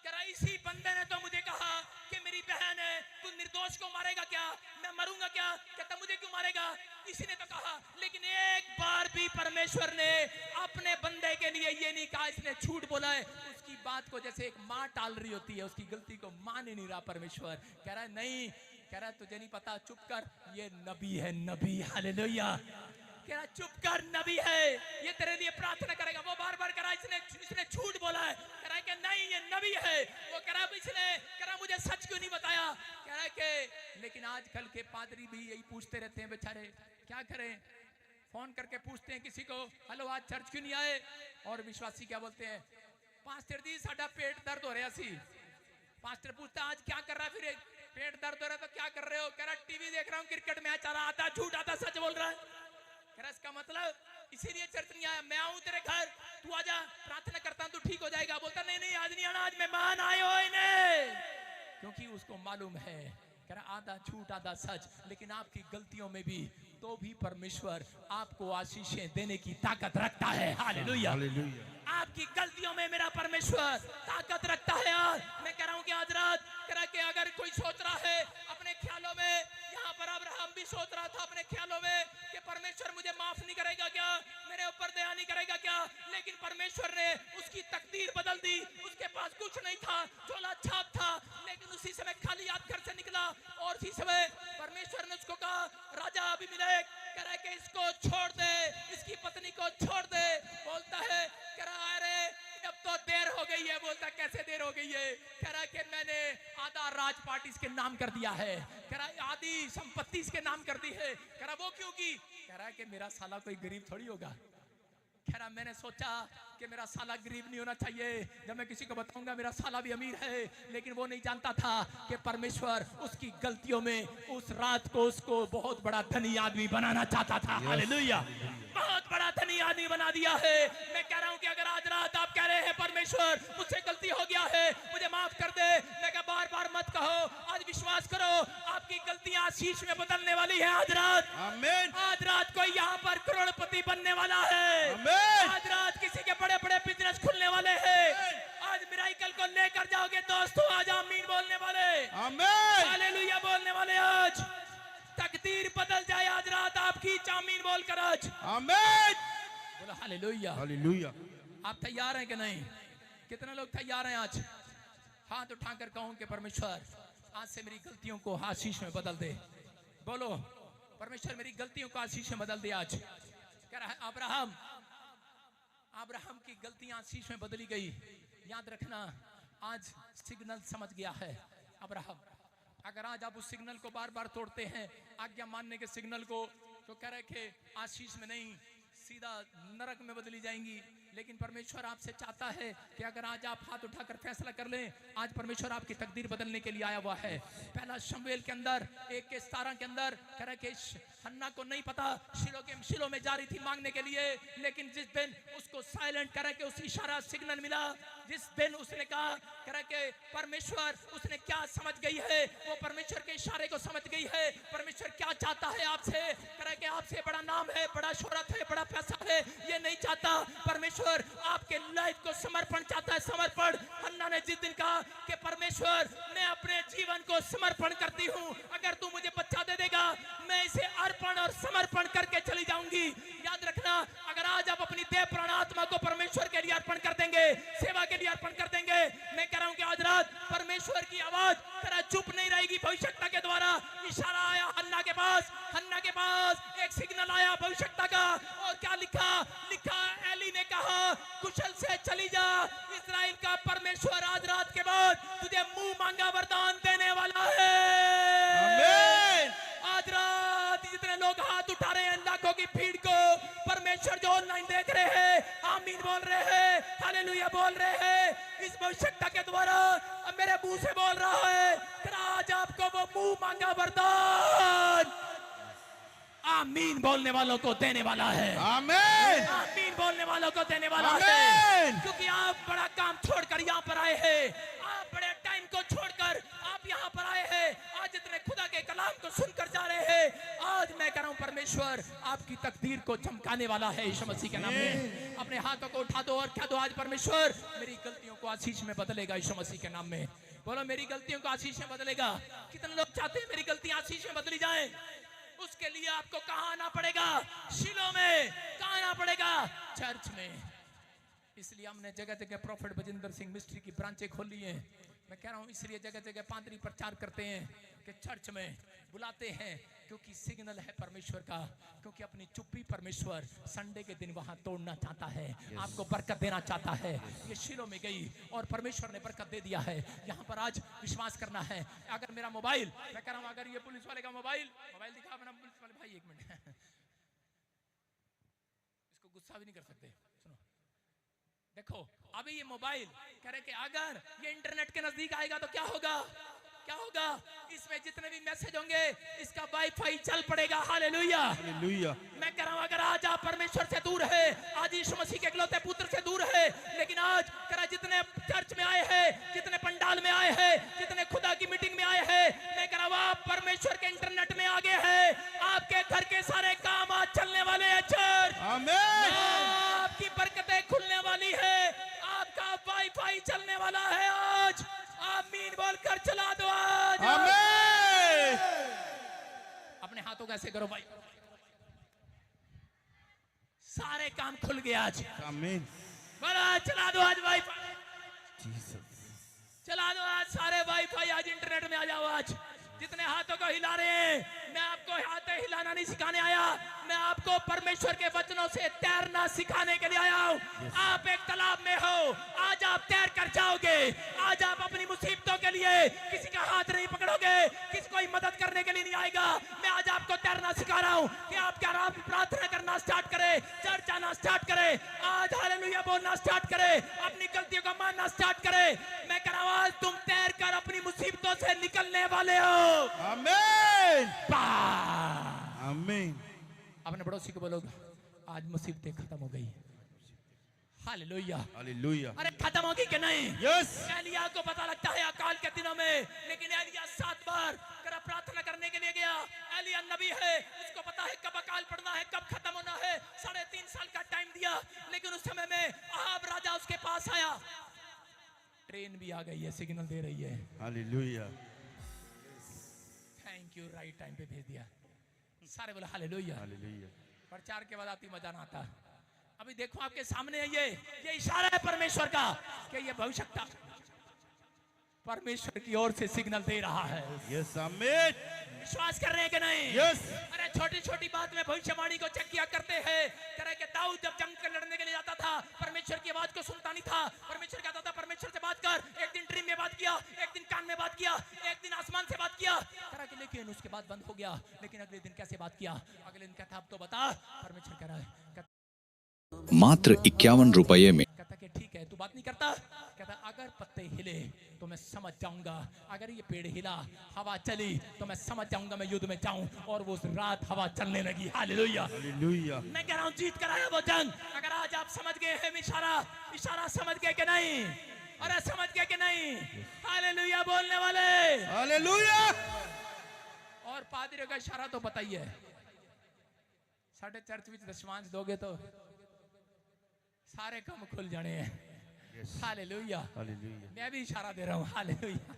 कह रहा इसी बंदे ने तो मुझे कहा कि मेरी बहन है, तू निर्दोष को मारेगा क्या, मैं मरूंगा क्या, कहता मुझे क्यों मारेगा, इसी ने तो कहा। लेकिन एक बार भी परमेश्वर ने अपने बंदे के लिए ये नहीं कहा इसने झूठ बोला है। उसकी बात को जैसे एक माँ टाल रही होती है, उसकी गलती को मान ही नहीं रहा परमेश्वर। कह रहा है नहीं, कह रहा है तुझे नहीं पता, चुप कर, ये नबी है, नबी। हालेलुया। कह रहा चुप कर, नबी है, ये तेरे लिए प्रार्थना करेगा। वो बार बार कह रहा इसने झूठ बोला है, कह रहा है कि नहीं ये नबी है। वो कह रहा इसने, कह रहा मुझे सच क्यों नहीं बताया, कह रहा है कि लेकिन आजकल के पादरी भी यही पूछते रहते हैं बेचारे, क्या करें, फोन करके पूछते हैं किसी को, हेलो आज चर्च क्यों नहीं आए, और विश्वासी क्या बोलते हैं, पास्टर जी साडा पेट दर्द हो रहा सी। पास्टर पूछता आज क्या कर रहा है, फिर पेट दर्द हो रहा है तो क्या कर रहे हो, कह रहा टीवी देख रहा हूँ, क्रिकेट मैच आ रहा, आता झूठ आता सच बोल रहा है। कह रहा इसका मतलब इसीलिए चर्च नहीं आया, मैं आऊं तेरे घर, तू आजा, प्रार्थना करता हूं, तू ठीक हो जाएगा। बोलता नहीं नहीं आज नहीं आना, आज मेहमान आए हो इन्हें, क्योंकि उसको मालूम है, कह रहा आधा झूठ आधा सच। लेकिन आपकी गलतियों में भी तो भी परमेश्वर आपको आशीषें देने की ताकत रखता है। हालेलुया। आपकी गलतियों में मेरा परमेश्वर ताकत रखता है। आज मैं कह रहा हूं कि आज रात कह रहा कि अगर कोई सोच रहा है अपने ख्यालों में, यहाँ पर अब्राहम भी सोच रहा था अपने ख्यालों में कि परमेश्वर मुझे माफ नहीं करेगा क्या, मेरे ऊपर दया नहीं करेगा क्या, लेकिन परमेश्वर ने उसकी तकदीर बदल दी। उसके पास कुछ नहीं था, झोला छाप था, लेकिन उसी समय खाली हाथ घर से निकला, और उसी समय परमेश्वर ने उसको कहा राजा अबीमेलेक, कह रहा है कि इसको छोड़ दे, इसकी पत्नी को छोड़ दे। बोलता है कह रहा अरे अब तो देर हो गई है। बोलता कैसे देर हो गई है, कह रहा कि मैंने आधा राजपाट इसके नाम कर दिया है, कह रहा आधी संपत्ति इसके नाम कर दी है। कह रहा वो क्यों की, कह रहा कि मेरा साला कोई गरीब थोड़ी होगा। कह रहा मैंने सोचा कि मेरा साला गरीब नहीं होना चाहिए, जब मैं किसी को बताऊंगा मेरा साला भी अमीर है, लेकिन वो नहीं जानता था कि परमेश्वर उसकी गलतियों में उस रात को उसको बहुत बड़ा धनी आदमी बनाना चाहता था। हालेलुया। बहुत बड़ा धनी आदमी बना दिया है। मैं कह रहा हूं कि अगर आज रात आप कह रहे हैं परमेश्वर मुझसे गलती हो गया है, मुझे माफ कर दे, मैं कह बार बार मत कहो, आज विश्वास करो आपकी गलतियां आशीष में बदलने वाली है। आज रात आमीन। आज रात कोई यहाँ पर करोड़पति बनने वाला है। आमीन। आज रात किसी के बड़े बड़े बिजनेस खुलने वाले हैं। आज मिराइकल को लेकर जाओगे दोस्तों, आज आमीन बोलने वाले, आमीन हालेलुया बोलने वाले, आज तकदीर बदल जाए आज रात आपकी, आमीन बोलकर आज आमीन बोलो। Hallelujah hallelujah. आप तैयार हैं कि नहीं, कितने लोग तैयार हैं? आज हाथ उठाकर कहूं कि परमेश्वर आज से मेरी गलतियों को आशीष में बदल दे। बोलो परमेश्वर मेरी गलतियों को आशीष में बदल दे। आज कह रहा है अब्राहम की गलतियां आशीष में बदली गई। याद रखना आज सिग्नल समझ गया है अब्राहम। अगर आज आप उस सिग्नल को बार बार तोड़ते हैं, आज्ञा मानने के सिग्नल को, तो कह रहे कि आशीष में नहीं सीधा नरक में बदली जाएंगी। लेकिन परमेश्वर आपसे चाहता है कि अगर आज आप हाथ उठाकर फैसला कर लें, आज परमेश्वर आपकी तकदीर बदलने के लिए आया हुआ है। पहला शमूएल के अंदर 1:17 के अंदर कह रहा कि हन्ना को नहीं पता, शिलो में जा रही थी मांगने के लिए, लेकिन जिस दिन उसको साइलेंट करा के उस इशारा सिग्नल मिला, जिस दिन उसने कहा करा के परमेश्वर उसने क्या समझ गई है, वो परमेश्वर के इशारे को समझ गई है। परमेश्वर क्या चाहता है आपसे, करा के आपसे बड़ा नाम है, बड़ा शोहरत है, बड़ा पैसा है, ये नहीं चाहता। परमेश्वर आपके लाइफ को समर्पण चाहता है, समर्पण। हन्ना ने जिस दिन कहा कि परमेश्वर मैं अपने जीवन को समर्पण करती हूँ, अगर तू मुझे बच्चा दे देगा मैं इसे अर्पण और समर्पण करके चली जाऊंगी। याद रखना अगर आज आप अपनी देह प्राण आत्मा को परमेश्वर के लिए अर्पण कर देंगे, सेवा के लिए अर्पण कर देंगे, मैं कह रहा हूं कि आज रात परमेश्वर की आवाज तेरा चुप नहीं रहेगी। भविष्यता के द्वारा इशारा आया हन्ना के पास एक सिग्नल आया भविष्यता का, और क्या लिखा एली ने कहा कुशल से चली जा, इस्राएल का परमेश्वर आज रात के बाद तुझे मुंह मांगा वरदान देने वाला है। आमीन। आज रात जितने लोग हाथ उठा रहे हैं लाखों की भीड़ को, परमेश्वर जो ऑनलाइन देख रहे हैं आमीन बोल रहे हैं, हालेलुया बोल रहे हैं, इस भविष्यता के द्वारा मेरे मुंह से बोल रहा है कि आज आपको वो मुंह मांगा वरदान आमीन बोलने वालों को देने वाला है। आमीन। आमीन बोलने वालों को देने वाला है, क्योंकि आप बड़ा काम छोड़कर यहाँ पर आए हैं, आप बड़े टाइम को छोड़कर आप यहाँ पर आए हैं। आज जितने खुदा के कलाम को सुनकर जा रहे हैं, आज मैं कह रहा हूं परमेश्वर आपकी तकदीर को चमकाने वाला है यीशु मसीह के नाम में। अपने हाथों को उठा दो और कह दो, आज परमेश्वर मेरी गलतियों को आशीष में बदलेगा यीशु मसीह के नाम में। बोलो मेरी गलतियों को आशीष में बदलेगा। कितने लोग चाहते हैं मेरी गलतियां आशीष में बदली जाए? उसके लिए आपको कहां आना पड़ेगा? शिलो में। कहां आना पड़ेगा? चर्च में। इसलिए हमने जगह जगह प्रॉफिट बजिंदर सिंह मिस्ट्री की ब्रांचें खोली हैं। मैं कह रहा हूं इसलिए जगह जगह पादरी प्रचार करते हैं कि चर्च में बुलाते हैं, क्योंकि सिग्नल है परमेश्वर का, क्योंकि अपनी चुप्पी परमेश्वर संडे के दिन वहां तोड़ना चाहता है, आपको बरकत देना चाहता है। ये शिलो में गई और परमेश्वर ने बरकत दे दिया है। यहाँ पर आज विश्वास करना है। अगर मेरा मोबाइल, मैं कह रहा हूं अगर ये पुलिस वाले का मोबाइल दिखा, अपना पुलिस वाले भाई एक मिनट इसको गुस्सा भी नहीं कर सकते। सुनो, देखो अभी ये मोबाइल कह रहे कि अगर ये इंटरनेट के नजदीक आएगा तो क्या होगा? क्या होगा? इसमें जितने भी मैसेज होंगे इसका वाईफाई चल पड़ेगा। Hallelujah, hallelujah. मैं कह रहा हूं अगर आज आप परमेश्वर से दूर है, आज यीशु मसीह के इकलौते पुत्र से दूर है, लेकिन आज कह रहा जितने चर्च में आए हैं, जितने पंडाल में आए हैं, जितने खुदा की मीटिंग में आए हैं, मैं कह रहा हूं आप परमेश्वर के इंटरनेट में आगे हैं। आपके घर के सारे काम आज चलने वाले हैं। चर्च, आमीन। आपकी बरकतें खुलने वाली है, आपका वाईफाई चलने वाला है। आज आमीन बोलकर चला दो। आज आमीन। अपने हाथों को ऐसे करो भाई, सारे काम खुल गए आज। आमीन। बोला चला दो आज वाईफाई, चला दो आज सारे वाईफाई। आज इंटरनेट में आ जाओ। आज जितने हाथों को हिला रहे हैं, मैं आपको हाथ हिलाना नहीं सिखाने आया, मैं आपको परमेश्वर के वचनों से तैरना सिखाने के लिए आया हूं। आप एक तालाब में हो, आज आप तैर कर जाओगे। आज आप अपनी मुसीबतों के लिए किसी का हाथ नहीं पकड़ोगे, किसी कोई मदद करने के लिए नहीं आएगा। मैं आज आपको तैरना सिखा रहा हूं कि आप क्या आप प्रार्थना करना स्टार्ट करें, चर्च आना स्टार्ट करें, आज हालेलुया बोलना स्टार्ट करें, अपनी गलतियों को मानना स्टार्ट करें। मैं कह रहा हूं आज तुम तैर कर अपनी मुसीबतों से निकलने वाले हो। आमीन, आमीन। अपने पड़ोसी को बोलो आज मुसीबतें खत्म हो गई। Hallelujah, hallelujah. अरे खत्म होगी कि नहीं? यस। एलिया को पता लगता है अकाल के दिनों में, लेकिन एलिया 7 बार प्रार्थना करने के लिए गया। एलिया नबी है, उसको पता है कब अकाल पड़ना है, कब खत्म होना है। 3.5 साल का टाइम दिया, लेकिन उस समय में अहाब राजा उसके पास आया। ट्रेन भी आ गई है, सिग्नल दे रही है। Hallelujah, thank you, right time पे भेज दिया। सारे बोले हालेलुया, हालेलुया। प्रचार के बाद आती मजा ना आता। अभी देखो आपके सामने है ये इशारा है परमेश्वर का कि ये भविष्यता परमेश्वर की ओर से सिग्नल दे रहा है। यस, आमीन। विश्वास कर रहे हैं कि नहीं? यस। अरे छोटी छोटी बात में भविष्यवाणी को चेक किया करते हैं। कह रहे कि दाऊद जब जंग कर लड़ने के लिए जाता था, परमेश्वर की आवाज को सुनता नहीं था। परमेश्वर कहता था परमेश्वर से बात कर। एक दिन ड्रीम में बात किया, एक दिन कान में बात किया, एक दिन आसमान से बात किया। कह रहा कि लेकिन उसके बाद बंद हो गया। लेकिन अगले दिन कैसे बात किया? अगले दिन कहता अब तो बता। परमेश्वर कह रहा है मात्र 51 रुपये में। कहता कि ठीक है, तू बात नहीं करता। कहता अगर पत्ते हिले तो मैं समझ जाऊंगा, अगर ये पेड़ हिला, हवा चली तो मैं समझ जाऊंगा मैं युद्ध में जाऊं। और वो रात हवा चलने लगी। Hallelujah, hallelujah. मैं कह रहा हूं जीत कर आया वो जंग। अगर आज आप समझ गए हैं इशारा समझ गए कि नहीं? अरे समझ गए कि नहीं? हालेलुया बोलने वाले, हालेलुया। और पादरियों का इशारा तो पता ही है। साढ़े चर्च में दशमांश दोगे तो सारे काम खुल जाने हैं। Hallelujah, hallelujah. मैं भी इशारा दे रहा हूँ। हालेलुया।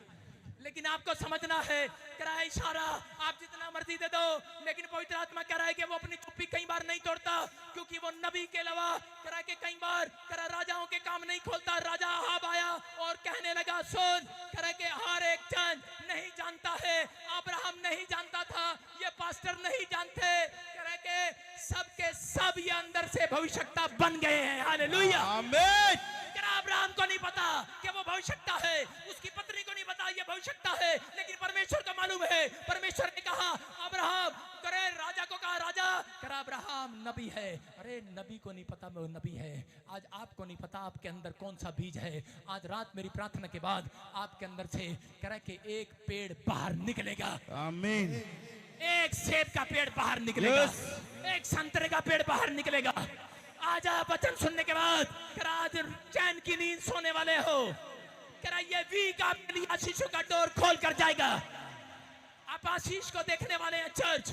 लेकिन आपको समझना है, कह रहा है इशारा आप जितना मर्जी दे दो, लेकिन पवित्र आत्मा कह रहा है कि वो अपनी चुप्पी कई बार नहीं तोड़ता, क्योंकि वो नबी के अलावा कह रहा है कि कई बार कह रहा राजाओं के काम नहीं खोलता। राजा अहाब आया और कहने लगा सुन, कह रहा है कि हर एक जन नहीं जानता है, अब्राहम नहीं जानता था, ये पास्टर नहीं जानते, कह रहा है कि सबके सब ये अंदर से भविष्यता बन गए हैं। हालेलुया, आमीन। अब्राहम को नहीं पता कि वो भविष्यता है, उसकी पत्नी को नहीं पता ये भविष्यता है, लेकिन परमेश्वर को मालूम है। परमेश्वर ने कहा अब्राहम, करे राजा को कहा राजा, करे अब्राहम नबी है। अरे नबी को नहीं पता वो नबी है। आज आपको नहीं पता आपके अंदर कौन सा बीज है। आज रात मेरी प्रार्थना के बाद आपके अंदर से कह रहा है कि एक पेड़ बाहर निकलेगा। आमीन। एक सेब का पेड़ बाहर निकलेगा, एक संतरे का पेड़ बाहर निकलेगा। आज आप वचन सुनने के बाद आज चैन की नींद सोने वाले हो, ये वीक आपके लिए आशीषों का डोर खोल कर जाएगा। आप जब आशीष को देखने वाले हैं चर्च,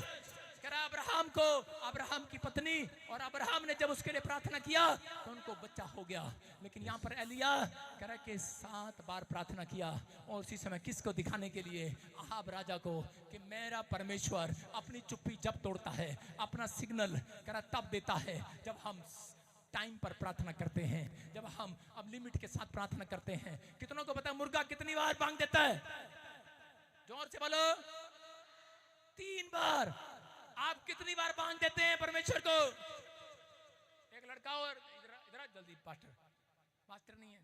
कह रहा अब्राहम को, अब्राहम की पत्नी और अब्राहम ने जब उसके लिए प्रार्थना किया तो उनको बच्चा हो गया। लेकिन यहाँ पर एलिया कह रहा कि 7 बार प्रार्थना किया और उसी समय किसको दिखाने के लिए? अहाब राजा को, कि मेरा परमेश्वर अपनी चुप्पी जब तोड़ता है, अपना सिग्नल कह रहा तब देता है जब हम टाइम पर प्रार्थना करते हैं, जब हम अब लिमिट के साथ प्रार्थना करते हैं। कितनों को पता है मुर्गा कितनी बार बांग देता है? जोर से बोलो। 3 बार। आप कितनी बार बांग देते हैं परमेश्वर को? एक लड़का और इधर जल्दी, पास्टर नहीं है,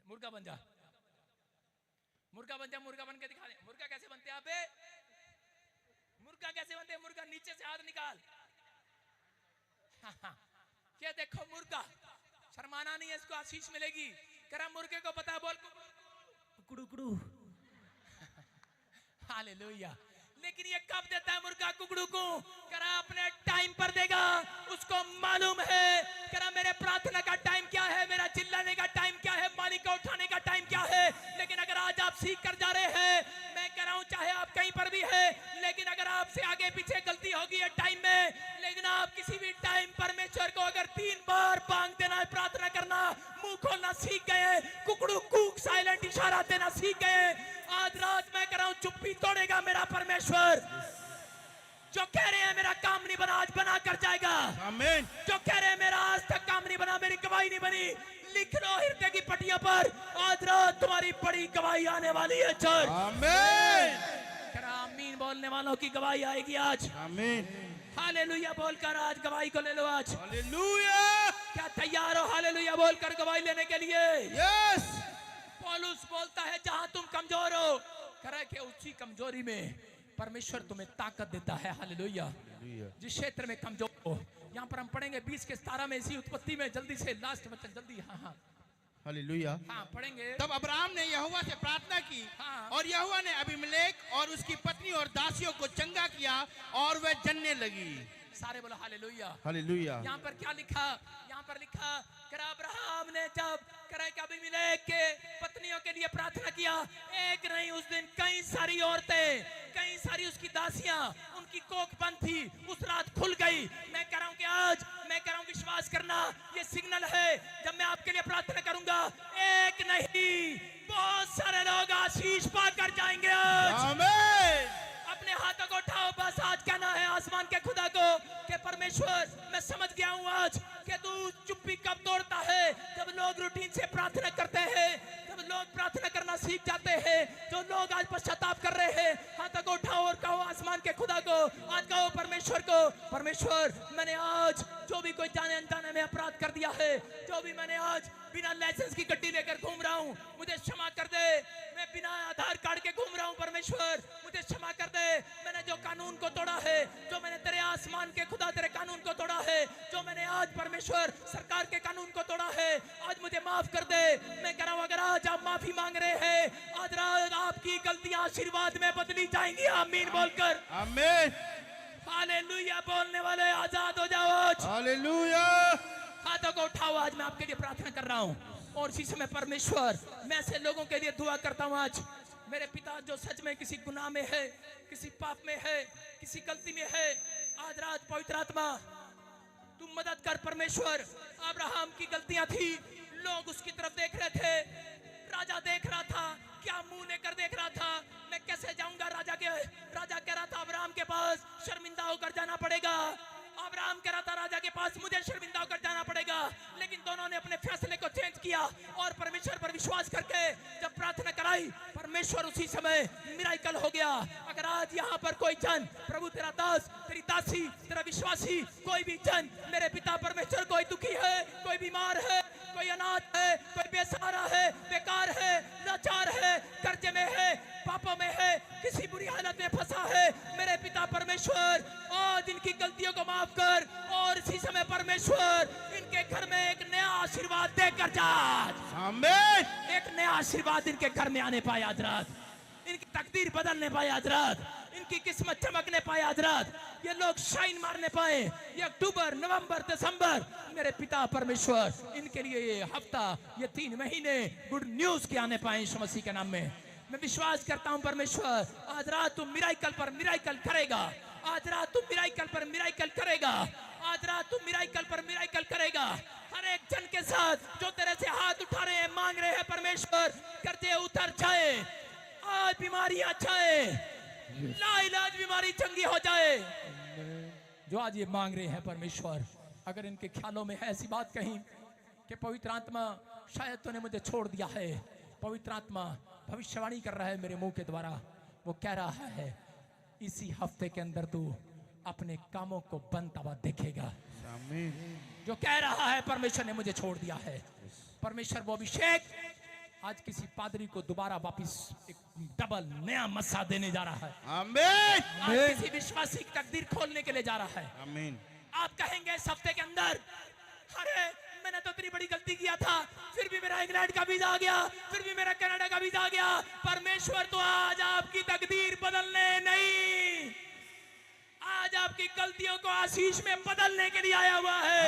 मुर्गा बन जा, मुर्गा बन जा, मुर्गा बन के दिखा दे। मुर्गा कैसे बनते हैं? अबे मुर्गा कैसे बनते हैं? मुर्गा नीचे से हाथ निकाल। क्या देखो मुर्गा, शर्माना नहीं है, इसको आशीष मिलेगी। करा मुर्गे को पता है, बोल कुकड़ू कुकड़ू। हालेलुया। लेकिन ये कब देता है मुर्गा कुकड़ू को? करा अपने टाइम पर देगा। उसको मालूम है करा मेरे प्रार्थना का टाइम क्या है, मेरा चिल्लाने का टाइम क्या है, मालिक को उठाने का टाइम क्या है। लेकिन अगर आज आप सीख कर जा रहे हैं, मैं कह रहा हूं चाहे आप कहीं पर भी है, लेकिन अगर आपसे आगे पीछे गलती होगी है टाइम में, लेकिन आप किसी भी टाइम परमेश्वर को अगर 3 बार बांग देना है, प्रार्थना करना, मुंह खोलना सीख गए, कुकड़ू कूक साइलेंट इशारा देना सीख गए, आज रात मैं कह रहा हूं चुप्पी तोड़ेगा मेरा परमेश्वर। जो कह रहे हैं मेरा काम नहीं बना, आज बना कर जाएगा। आमीन। जो कह रहे हैं मेरा आज तक काम नहीं बना, मेरी गवाही नहीं बनी, लिख लो हृदय की पट्टियों पर, आज रात तुम्हारी बड़ी गवाही आने वाली है चर्च। आमीन। आमीन बोलने वालों की गवाही आएगी आज। आमीन। हालेलुया बोलकर आज गवाही को ले लो आज। हालेलुया। क्या तैयार हो हालेलुया बोलकर गवाही लेने के लिए? यस। पौलुस बोलता है जहां तुम कमजोर हो, करे कि उसी कमजोरी में परमेश्वर तुम्हें ताकत देता है। हालेलुया। जिस क्षेत्र में कमजोर हो, यहाँ पर हम पढ़ेंगे 20 के 17 में, इसी उत्पत्ति में, जल्दी से लास्ट वचन जल्दी। हाँ हालेलुया। हाँ पढ़ेंगे। तब अब्राहम ने यहोवा से प्रार्थना की, हाँ। और यहोवा ने अबीमेलेक और उसकी पत्नी और दासियों को चंगा किया और वह जनने लगी। सारे बोलो हालेलुया। हालेलुया। यहाँ पर क्या लिखा? यहाँ पर लिखा करा अब्राहम ने जब करा अबीमेलेक के पत्नियों के लिए प्रार्थना किया, एक नहीं उस दिन कई सारी औरतें, कई सारी उसकी दासियां, उनकी कोख बंद थी, उस रात खुल गई। मैं कह रहा हूं कि आज मैं कह रहा हूं विश्वास करना, ये सिग्नल है जब मैं आपके लिए प्रार्थना करूंगा, एक नहीं बहुत सारे लोग आशीष पाकर जाएंगे आज। आमीन। अपने हाथों को उठाओ, बस आज कहना है आसमान के खुदा को कि परमेश्वर मैं समझ गया हूं आज कि तू चुप्पी कब तोड़ता है, जब लोग रूटीन से प्रार्थना करते हैं, जब लोग प्रार्थना करना सीख जाते हैं, जो लोग आज पश्चाताप कर रहे हैं, हाथों को उठाओ और कहो आसमान के खुदा को, आज कहो परमेश्वर को, परमेश्वर मैंने आज जो भी कोई जाने अनजाने में अपराध कर दिया है, जो भी मैंने आज बिना लाइसेंस की गड्डी लेकर घूम रहा हूं, मुझे क्षमा कर दे। मैं बिना आधार कार्ड के घूम रहा हूं, परमेश्वर मुझे क्षमा कर दे। मैंने जो कानून को तोड़ा है, जो मैंने तेरे आसमान के खुदा तेरे कानून को तोड़ा है, जो मैंने आज परमेश्वर सरकार के कानून को तोड़ा है, आज मुझे माफ कर दे। मैं कह रहा हूं अगर आज आप माफी मांग रहे हैं, आज रात आपकी गलतियां आशीर्वाद में बदली जाएंगी। आमीन बोलकर। आमीन। हालेलुया बोलने वाले आजाद हो जाओ आज। हालेलुया। हाथों को उठाओ, आज मैं आपके लिए प्रार्थना कर रहा हूं, और इसी समय परमेश्वर मैं ऐसे लोगों के लिए दुआ करता हूं आज, मेरे पिता जो सच में किसी गुनाह में है, किसी पाप में है, किसी गलती में है, आज रात पवित्र आत्मा तू मदद कर परमेश्वर। अब्राहम की गलतियां थी, लोग उसकी तरफ देख रहे थे, राजा देख रहा था, क्या मुंह लेकर देख रहा था, मैं कैसे जाऊंगा राजा कह रहा था अब्राहम के पास शर्मिंदा होकर जाना पड़ेगा, अब्राहम कह रहा था राजा के पास मुझे शर्मिंदा होकर जाना पड़ेगा। लेकिन दोनों ने अपने फैसले को चेंज किया और परमेश्वर पर विश्वास करके जब प्रार्थना कराई, परमेश्वर उसी समय मिराकल हो गया। अगर आज यहाँ पर कोई जन, प्रभु तेरा दास, तेरी दासी, तेरा विश्वासी, कोई भी जन मेरे पिता परमेश्वर, कोई दुखी है, कोई बीमार है, कोई अनाथ है, कोई बेसहारा है, बेकार है, लाचार है, कर्जे में है, पापों में है, किसी बुरी हालत में फंसा है, मेरे पिता परमेश्वर आज इनकी गलतियों को माफ कर, और इसी समय परमेश्वर इनके घर में एक नया आशीर्वाद देकर जा। आमीन। एक नया आशीर्वाद इनके घर में आने पाए आज रात, इनकी तकदीर बदलने पाए आज रात, इनकी किस्मत चमकने पाए आज रात, ये लोग शाइन मारने पाए, ये अक्टूबर, नवंबर, दिसंबर, मेरे पिता परमेश्वर इनके लिए ये हफ्ता, ये 3 महीने गुड न्यूज के आने पाए यीशु मसीह के नाम में। मैं विश्वास करता हूं परमेश्वर आज रात तू मिराइकल पर मिराइकल करेगा। आज रात तू मिराइकल पर मिराइकल करेगा। आज रात तू मिराइकल पर मिराइकल करेगा। हर एक जन के साथ जो तेरे से हाथ उठा रहे हैं, मांग रहे हैं परमेश्वर, करते उतर जाए। आज बीमारियां जाए, लाइलाज बीमारी चंगी हो जाए। जो आज ये मांग रहे हैं परमेश्वर, अगर इनके ख्यालों में है ऐसी बात कहीं कि पवित्र आत्मा शायद तूने मुझे छोड़ दिया है, पवित्र आत्मा भविष्यवाणी कर रहा है मेरे मुंह के द्वारा, वो कह रहा है इसी हफ्ते के अंदर तू अपने कामों को बनता हुआ देखेगा। जो कह रहा है परमेश्वर ने मुझे छोड़ दिया है, परमेश्वर वो अभिषेक आज किसी पादरी को दोबारा वापस एक डबल नया मस्सा देने जा रहा है। आमीन। आज किसी विश्वासी की तकदीर खोलने के लिए जा रहा है। आमीन। आप कहेंगे इस हफ्ते के अंदर, अरे मैंने तो इतनी बड़ी गलती किया था, फिर भी मेरा इंग्लैंड का वीजा आ गया, फिर भी मेरा कनाडा का वीजा आ गया। परमेश्वर तो आज आपकी तकदीर बदलने नहीं, आज आपकी गलतियों को आशीष में बदलने के लिए आया हुआ है।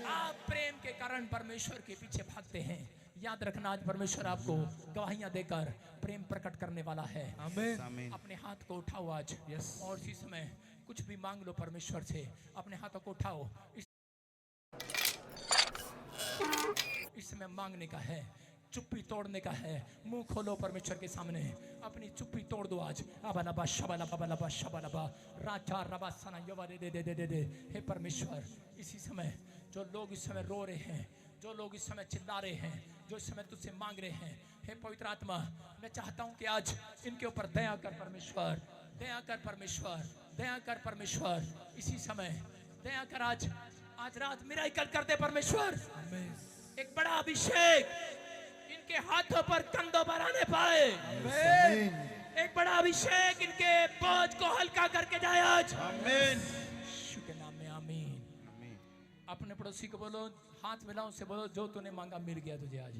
आप प्रेम के कारण परमेश्वर के पीछे भागते हैं, याद रखना आज परमेश्वर आपको गवाहियां देकर प्रेम प्रकट करने वाला है। आमीन। अपने हाथ को उठाओ आज, और इसी समय कुछ भी मांग लो परमेश्वर से। अपने हाथों को उठाओ, इस समय मांगने का है, चुप्पी तोड़ने का है। मुंह खोलो परमेश्वर के सामने, अपनी चुप्पी तोड़ दो आज। अबलबा शबलबा शबलबा राजा रबा सना यवा दे दे दे दे दे। हे परमेश्वर, इसी समय जो लोग इस समय रो रहे हैं, जो लोग इस समय चिल्ला रहे हैं, जो इस समय तुझसे मांग रहे हैं, हे पवित्र आत्मा, मैं चाहता हूं कि आज इनके ऊपर दया कर परमेश्वर, दया कर परमेश्वर, दया कर परमेश्वर। इसी समय दया कर, आज रात मिराइकल कर दे परमेश्वर। एक बड़ा अभिषेक इनके हाथों पर, कंधों पर आने पाए। एक बड़ा अभिषेक इनके बोझ को हल्का करके जाए आज। यीशु के नाम में आमीन। अपने पड़ोसी को बोलो, हाथ मिलाओ, से बोलो जो तूने मांगा मिल गया तुझे आज।